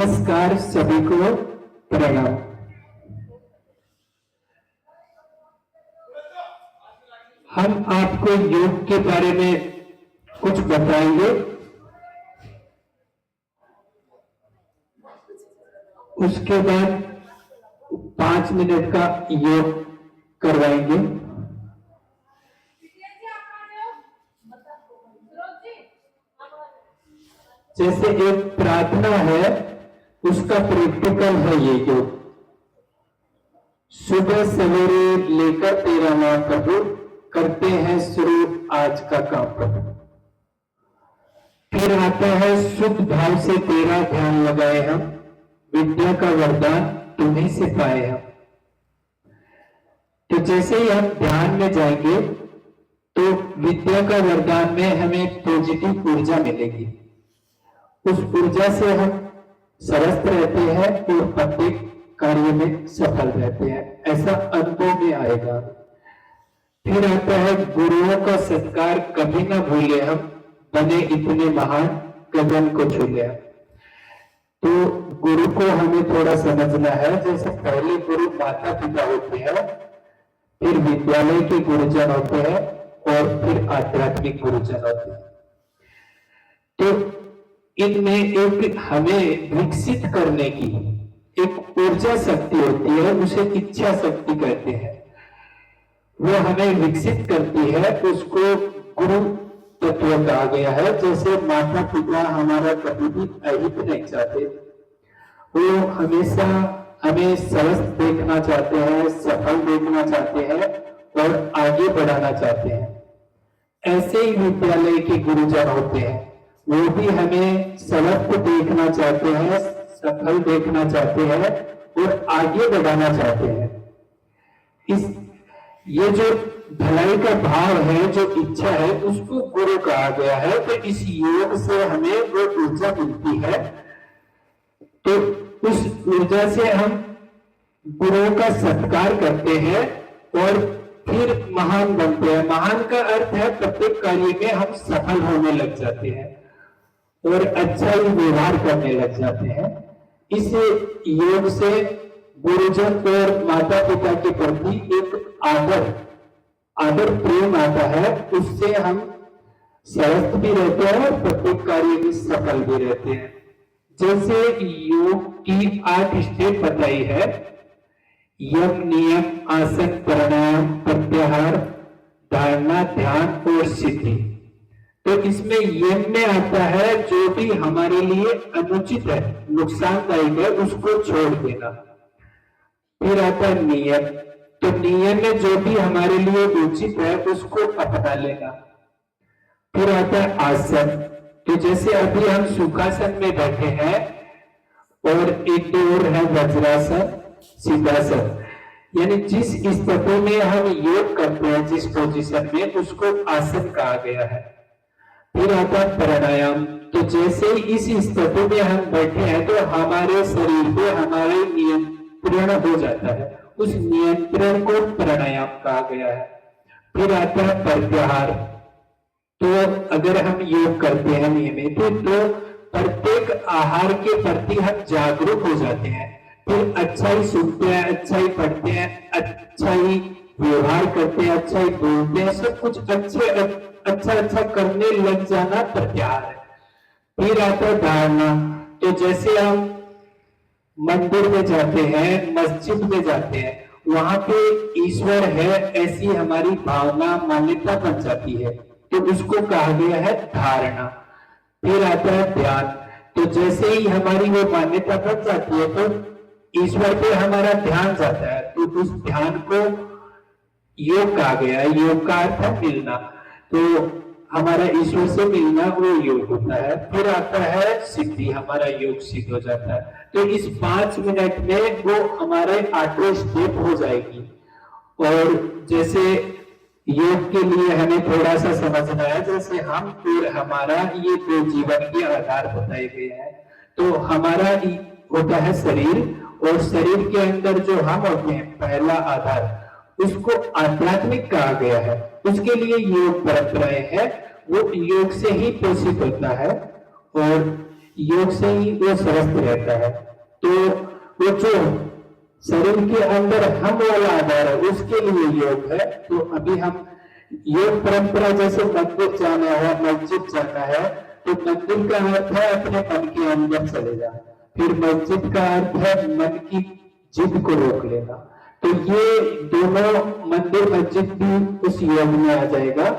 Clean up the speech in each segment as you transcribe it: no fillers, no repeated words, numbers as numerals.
नमस्कार सभी को, प्रणाम। हम आपको योग के बारे में कुछ बताएंगे, उसके बाद 5 मिनट का योग करवाएंगे। जैसे एक प्रार्थना है, उसका प्रैक्टिकल है ये योग। सुबह सवेरे लेकर तेरा नाम प्रभु, करते हैं शुरू आज का काम प्रभु। फिर आता है शुद्ध भाव से तेरा ध्यान लगाए हम, विद्या का वरदान तुम्हीं से पाए हम। तो जैसे ही हम ध्यान में जाएंगे तो विद्या का वरदान में हमें पॉजिटिव ऊर्जा मिलेगी। उस ऊर्जा से हम स्वस्थ रहते हैं और प्रत्येक कार्य में सफल रहते हैं, ऐसा अनुभव में आएगा। फिर आता है गुरुओं का सत्कार कभी ना भूले हम, बने इतने महान गगन को छू लिया। तो गुरु को हमें थोड़ा समझना है। जैसे पहले गुरु माता पिता होते हैं, फिर विद्यालय के गुरुजन होते हैं और फिर आध्यात्मिक गुरुजन होते हैं। तो इनमें एक हमें विकसित करने की एक ऊर्जा शक्ति होती है, उसे इच्छा शक्ति कहते हैं। वो हमें विकसित करती है, उसको गुरु तत्व कहा गया है। जैसे माता पिता हमारा कभी भी अहित नहीं चाहते, वो हमेशा हमें स्वस्थ देखना चाहते हैं, सफल देखना चाहते हैं और आगे बढ़ाना चाहते हैं। ऐसे ही विद्यालय के गुरुजन होते हैं, वो भी हमें स्वस्थ देखना चाहते हैं, सफल देखना चाहते हैं और आगे बढ़ाना चाहते हैं। ये जो भलाई का भाव है, जो इच्छा है, उसको गुरु कहा गया है। तो इस योग से हमें वो ऊर्जा मिलती है, तो उस ऊर्जा से हम गुरुओं का सत्कार करते हैं और फिर महान बनते हैं। महान का अर्थ है प्रत्येक कार्य में हम सफल होने लग जाते हैं और अच्छा ही व्यवहार करने लग जाते हैं। इस योग से गुरुजन और माता पिता के प्रति एक आदर प्रेम आता है, उससे हम स्वस्थ भी रहते हैं और प्रत्येक कार्य में सफल भी रहते हैं। जैसे योग की 8 स्टेप बताई है, यम, नियम, आसन, प्राणायाम, प्रत्याहार, धारणा, ध्यान और सिद्धि। तो इसमें यम में आता है जो भी हमारे लिए अनुचित है, नुकसानदायक है, उसको छोड़ देना। फिर आता है नियम, तो नियम में जो भी हमारे लिए उचित है उसको अपना लेना। फिर आता है आसन, तो जैसे अभी हम सुखासन में बैठे हैं और एक और है वज्रासन, सिद्धासन, यानी जिस स्थिति में हम योग करते हैं, जिस पोजीशन में, उसको आसन कहा गया है। फिर आता है प्राणायाम, तो जैसे ही इस स्थिति में हम बैठे हैं तो हमारे शरीर पे हमारे नियंत्रण हो जाता है, उस नियंत्रण को प्राणायाम कहा गया है। फिर आता है प्रत्याहार, तो अगर हम योग करते हैं नियमित तो प्रत्येक आहार के प्रति हम जागरूक हो जाते हैं। फिर अच्छा ही सुनते हैं, अच्छा ही पढ़ते हैं, अच्छा ही व्यवहार करते हैं, अच्छा ही बोलते हैं, सब कुछ अच्छा करने लग जाना प्रत्याहार है। फिर आता है धारणा, तो जैसे हम मंदिर में जाते हैं, मस्जिद में जाते हैं, वहां पे ईश्वर है ऐसी हमारी भावना, मान्यता बन जाती है, तो उसको कहा गया है धारणा। फिर आता है ध्यान, तो जैसे ही हमारी वो मान्यता बन जाती है तो ईश्वर पे हमारा ध्यान जाता है, तो उस ध्यान को योग कहा गया है। योग का अर्थ है मिलना, तो हमारा ईश्वर से मिलना वो योग होता है। फिर आता है सिद्धि, हमारा योग सिद्ध हो जाता है। तो इस 5 मिनट में वो हमारे 8 स्टेप हो जाएगी। और जैसे योग के लिए हमें थोड़ा सा समझना है, जैसे हम और हमारा ये 2 जीवन के आधार बताए गए हैं। तो हमारा होता है शरीर, और शरीर के अंदर जो हम होते हैं, पहला आधार, उसको आध्यात्मिक कहा गया है। उसके लिए योग परंपराएं हैं, वो योग से ही पोषित होता है। और योग से ही वो स्वस्थ रहता है। तो वो जो शरीर के अंदर हम वाला आधार है उसके लिए योग है। तो अभी हम योग परंपरा जैसे मंदिर जाना है, मस्जिद जाना है, तो मंदिर का अर्थ है अपने मन के अंदर चले जाना, फिर मस्जिद का अर्थ है मन की जिद को रोक लेना। तो ये दोनों, मंदिर मस्जिद भी उस योग में आ जाएगा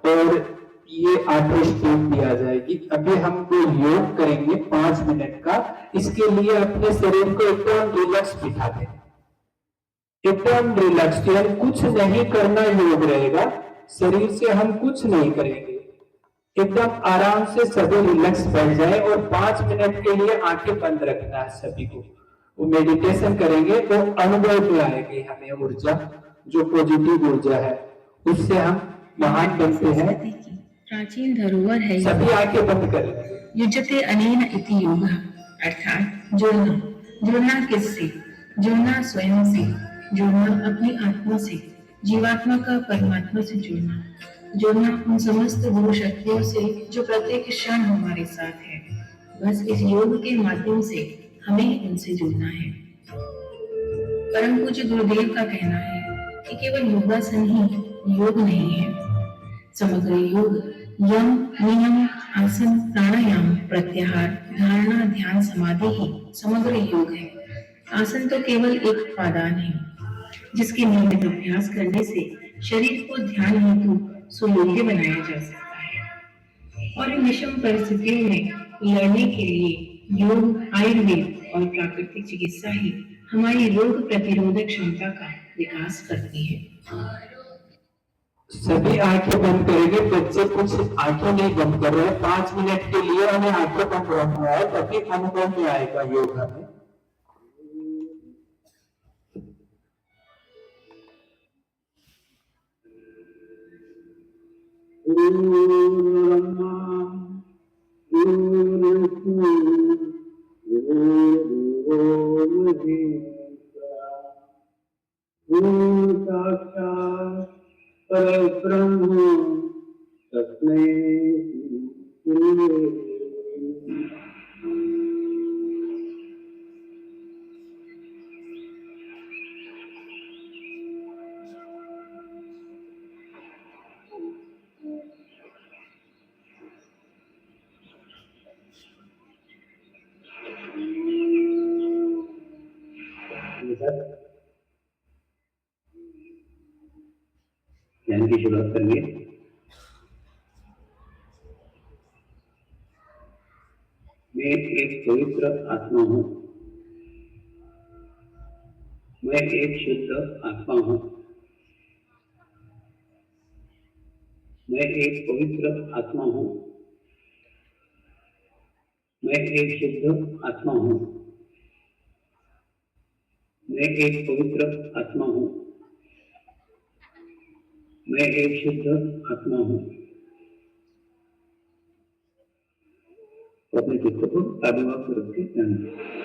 और ये 8 स्टेप भी आ जाएगी। अभी हम जो योग करेंगे 5 मिनट का, इसके लिए अपने शरीर को एकदम रिलैक्स बिठा दें, एकदम रिलैक्स, यानी कुछ नहीं करना योग रहेगा। शरीर से हम कुछ नहीं करेंगे, एकदम आराम से सभी रिलैक्स बैठ जाए और 5 मिनट के लिए आंखें बंद रखना है सभी को। वो मेडिटेशन करेंगे तो अनुभव में आएगी हमें ऊर्जा, जो पॉजिटिव ऊर्जा है, उससे हम महान बनते हैं। प्राचीन धरोहर है। सभी आंखें बंद कर लेंगे। युज्यते अनेन इति योगः, अर्थात जुड़ना। जुड़ना किससे? जुड़ना स्वयं से, जुड़ना अपनी आत्मा से, जीवात्मा का परमात्मा से जुड़ना। जुड़ना उन समस्त गुरु शक्तियों से जो प्रत्येक क्षण हमारे साथ है। बस इस योग के माध्यम से हमें उनसे जुड़ना है। परम पूज्य गुरुदेव का कहना है कि केवल योगासन ही योग नहीं है। समग्र योग यम, नियम, आसन, प्राणायाम, प्रत्याहार, धारणा, ध्यान, समाधि ही समग्र योग है। आसन तो केवल एक उपादान है जिसके नियमित अभ्यास करने से शरीर को ध्यान हेतु सुयोग्य बनाया जा सकता है और इन विषम परिस्थितियों में लड़ने के लिए योग, आयुर्वेद और प्राकृतिक चिकित्सा ही हमारी रोग प्रतिरोधक क्षमता का विकास करती है। सभी आंखें बंद करेंगे, बच्चे कुछ आंखें नहीं बंद कर रहे हैं, 5 मिनट के लिए हमें आंखें बंद रखना है, तभी अनुभव में आएगा योग हमें। साक्षात् परब्रह्म तस्मै ध्यान की शुरुआत करेंगे। मैं एक पवित्र आत्मा हूँ। मैं एक शुद्ध आत्मा हूँ। मैं एक पवित्र आत्मा हूँ। मैं एक शुद्ध आत्मा हूँ। मैं एक पवित्र आत्मा हूँ। मैं एक शुद्ध आत्मा हूँ। अपने चित्त को ताबूभाव पर रख के ध्यान दें।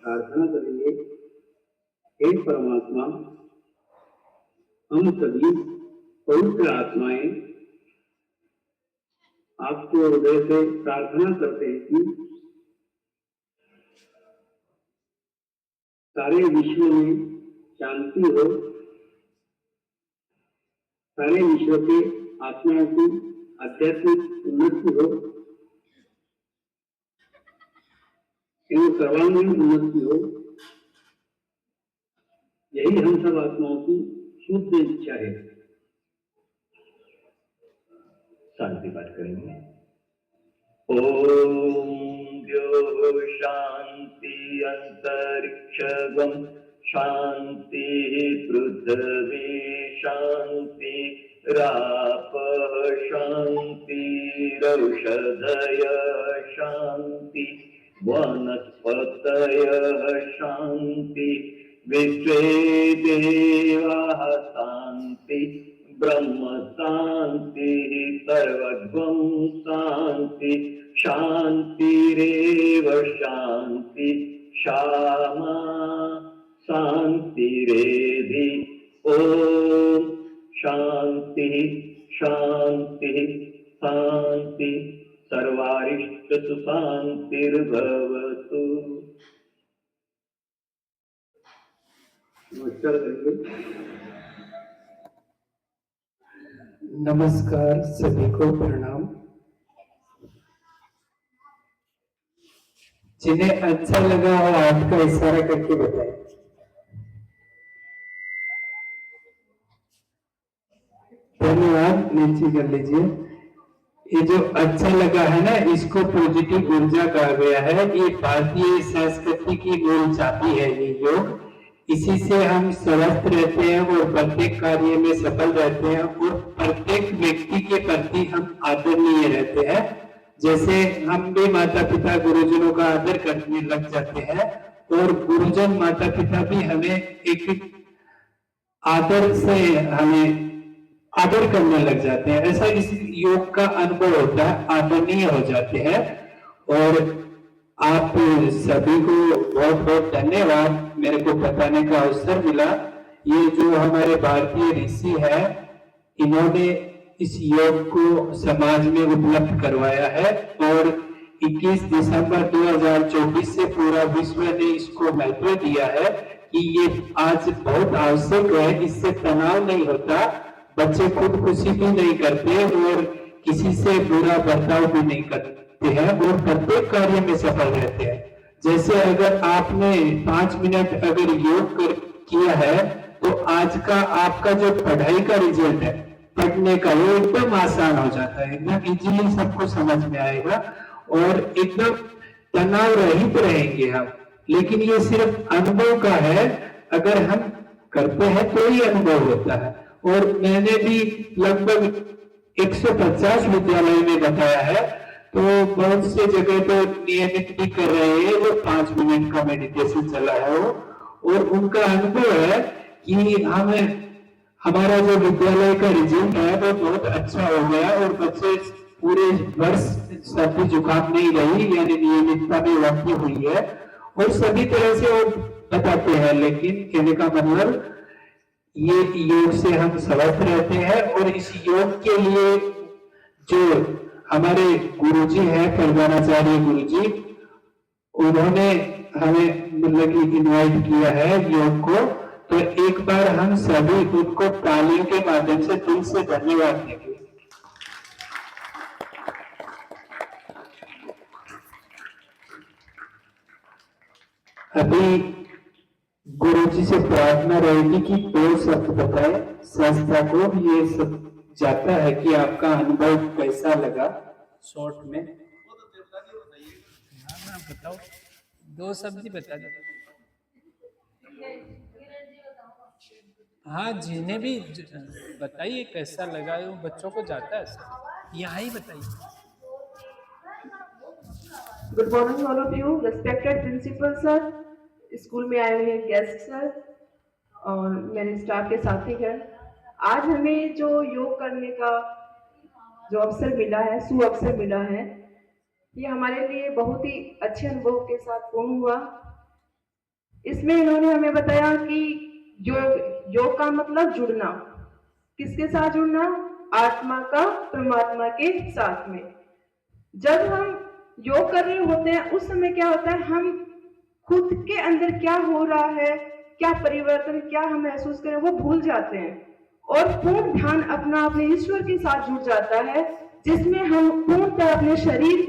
प्रार्थना करेंगे, हे परमात्मा, हम सभी पवित्र आत्माएं आपको हृदय से प्रार्थना करते हैं कि सारे विश्व में शांति हो, सारे विश्व के आत्माओं की आध्यात्मिक उन्नति हो एवं सर्वांगीण उन्नति हो। यही हम सब आत्माओं की शुद्ध इच्छा है। शांति पाठ करेंगे। ओम द्यो शांति अंतरिक्षगम शांति पृथ्वी शांति राप शांति रौषधय शांति वनस्पतय शांति विश्वे देवाः शांति ब्रह्म शांति सर्वगम शांति शांतिरेव शांति क्षमा शांतिरेधि। ओम शांति शांति शांति सर्वारिष्ट सुशांतिर्भवतु। नमस्कार करेंगे। नमस्कार, सभी को प्रणाम। जिन्हें अच्छा लगा हो हाथ का इशारा करके बताएं। धन्यवाद, नीचे कर लीजिए। ये जो अच्छा लगा है ना, इसको पॉजिटिव ऊर्जा कहा गया है। ये भारतीय संस्कृति की मूल चाबी है ये योग। इसी से हम स्वस्थ रहते हैं और प्रत्येक कार्य में सफल रहते हैं और प्रत्येक व्यक्ति के प्रति हम आदरणीय रहते हैं। जैसे हम भी माता पिता गुरुजनों का आदर करने लग जाते हैं और गुरुजन माता पिता भी हमें एक आदर से हमें आदर करने लग जाते हैं। ऐसा इस योग का अनुभव होता है, आदरणीय हो जाते हैं। और आप सभी को बहुत बहुत धन्यवाद, मेरे को बताने का अवसर मिला। ये जो हमारे भारतीय ऋषि है, इन्होंने इस योग को समाज में उपलब्ध करवाया है और 21 दिसंबर 2024 से पूरा विश्व ने इसको महत्व दिया है कि ये आज बहुत आवश्यक है। इससे तनाव नहीं होता, बच्चे खुदकुशी भी नहीं करते और किसी से बुरा बर्ताव भी नहीं करते हैं और प्रत्येक कार्य में सफल रहते हैं। जैसे अगर आपने 5 मिनट अगर योग किया है तो आज का आपका जो पढ़ाई का रिजल्ट है, पढ़ने का, वो एकदम आसान हो जाता है, एकदम इजीली सबको समझ में आएगा और एकदम तनाव रहित रहेंगे हम। लेकिन ये सिर्फ अनुभव का है, अगर हम करते हैं तो ही अनुभव होता है। और मैंने भी लगभग 150 विद्यालय में बताया है, तो बहुत से जगह तो नियमित भी कर रहे हैं, वो 5 मिनट का मेडिटेशन चला है वो, और उनका अनुभव है कि हमारा जो विद्यालय का रिजल्ट है वो बहुत अच्छा हो गया और बच्चे पूरे वर्ष सर्दी जुकाम नहीं रही, यानी नियमितता में वृद्धि हुई है और सभी तरह से वो बताते हैं। लेकिन कहने का मतलब ये योग से हम स्वस्थ रहते हैं और इस योग के लिए जो हमारे गुरुजी हैं, प्रधानाचार्य गुरुजी, उन्होंने हमें मतलब कि इनवाइट किया है योग को, तो एक बार हम सभी उनको तालियों के माध्यम से दिल से धन्यवाद देंगे। अभी गुरुजी से प्रार्थना रहेगी कि 2 शब्द बताए संस्था को, ये सब जाता है कि आपका अनुभव कैसा लगा शॉर्ट में। बताओ, 2 शब्द ही बता दो। हाँ, जिन्हें भी बताइए कैसा लगा, वो बच्चों को जाता है सर, यहाँ ही बताइए। Good morning all of you, respected principal sir, school में आए हुए गेस्ट सर और मेरे स्टाफ के साथी हैं। आज हमें जो योग करने का जो अवसर मिला है, सुअवसर मिला है, ये हमारे लिए बहुत ही अच्छे अनुभव के साथ पूर्ण हुआ। इसमें इन्होंने हमें बताया कि योग का मतलब जुड़ना, किसके साथ जुड़ना? आत्मा का परमात्मा के साथ में। जब हम योग कर रहे होते हैं उस समय क्या होता है, हम खुद के अंदर क्या हो रहा है, क्या परिवर्तन, क्या हम महसूस करें, वो भूल जाते हैं और पूर्ण ध्यान अपना अपने ईश्वर के साथ जुड़ जाता है, जिसमें हम पूर्णतः अपने शरीर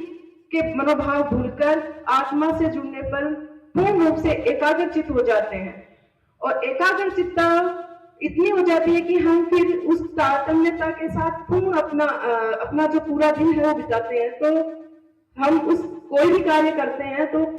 के मनोभाव भूलकर आत्मा से जुड़ने पर पूर्ण रूप से एकाग्रचित हो जाते हैं। और एकाग्रचित्ता इतनी हो जाती है कि हम फिर उस तारतम्यता के साथ पूर्ण अपना जो पूरा दिन है वो बिताते हैं। तो हम उस कोई भी कार्य करते हैं तो